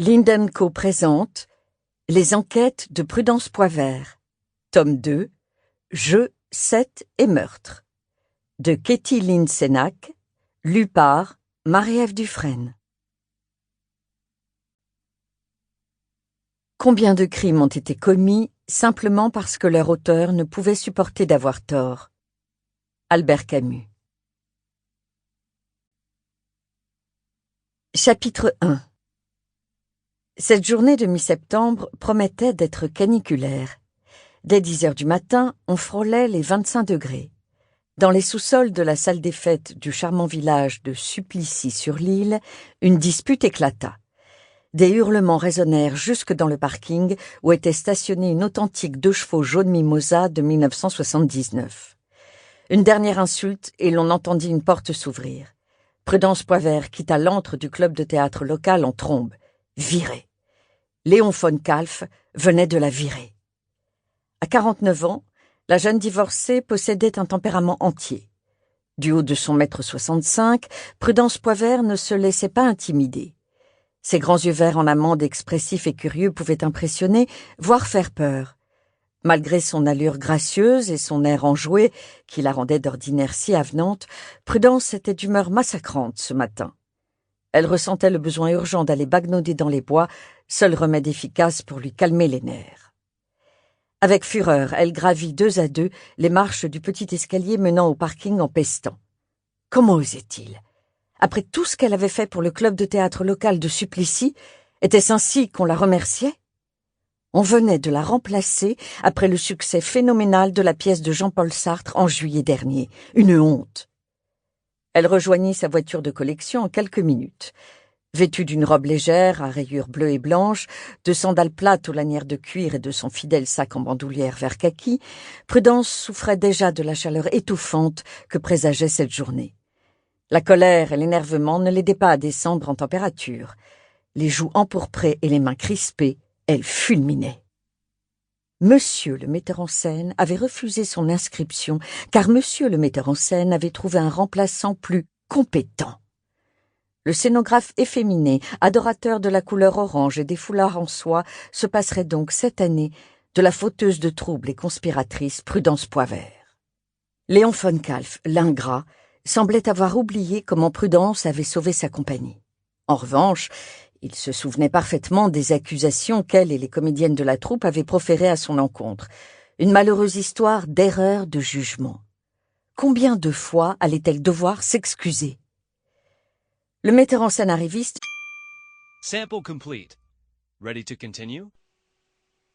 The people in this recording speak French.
Linden Co présente Les enquêtes de Prudence Poivert, tome 2, Jeux, 7 et meurtre, de Katie Lynn Sénac, lu par Marie-Ève Dufresne. Combien de crimes ont été commis simplement parce que leur auteur ne pouvait supporter d'avoir tort? Albert Camus. Chapitre 1. Cette journée de mi-septembre promettait d'être caniculaire. Dès 10 heures du matin, on frôlait les 25 degrés. Dans les sous-sols de la salle des fêtes du charmant village de Supplicies-sur-l'Île, une dispute éclata. Des hurlements résonnèrent jusque dans le parking où était stationnée une authentique 2 chevaux jaune mimosa de 1979. Une dernière insulte et l'on entendit une porte s'ouvrir. Prudence Poivert quitta l'antre du club de théâtre local en trombe. Virée. Léon von Kalf venait de la virer. À 49 ans, la jeune divorcée possédait un tempérament entier. Du haut de son 1,65 m, Prudence Poivert ne se laissait pas intimider. Ses grands yeux verts en amande expressifs et curieux pouvaient impressionner, voire faire peur. Malgré son allure gracieuse et son air enjoué, qui la rendait d'ordinaire si avenante, Prudence était d'humeur massacrante ce matin. Elle ressentait le besoin urgent d'aller bagnauder dans les bois, seul remède efficace pour lui calmer les nerfs. Avec fureur, elle gravit 2 à 2 les marches du petit escalier menant au parking en pestant. Comment osait-il? Après tout ce qu'elle avait fait pour le club de théâtre local de Supplicies, était-ce ainsi qu'on la remerciait? On venait de la remplacer après le succès phénoménal de la pièce de Jean-Paul Sartre en juillet dernier. Une honte. Elle rejoignit sa voiture de collection en quelques minutes. Vêtue d'une robe légère à rayures bleues et blanches, de sandales plates aux lanières de cuir et de son fidèle sac en bandoulière vert kaki, Prudence souffrait déjà de la chaleur étouffante que présageait cette journée. La colère et l'énervement ne l'aidaient pas à descendre en température. Les joues empourprées et les mains crispées, elle fulminait. Monsieur le metteur en scène avait refusé son inscription car monsieur le metteur en scène avait trouvé un remplaçant plus compétent. Le scénographe efféminé, adorateur de la couleur orange et des foulards en soie, se passerait donc cette année de la fauteuse de troubles et conspiratrice Prudence Poivert. Léon von Kalf, l'ingrat, semblait avoir oublié comment Prudence avait sauvé sa compagnie. En revanche, il se souvenait parfaitement des accusations qu'elle et les comédiennes de la troupe avaient proférées à son encontre. Une malheureuse histoire d'erreur de jugement. Combien de fois allait-elle devoir s'excuser? Le metteur en scène arriviste Sample complete. Ready to continue?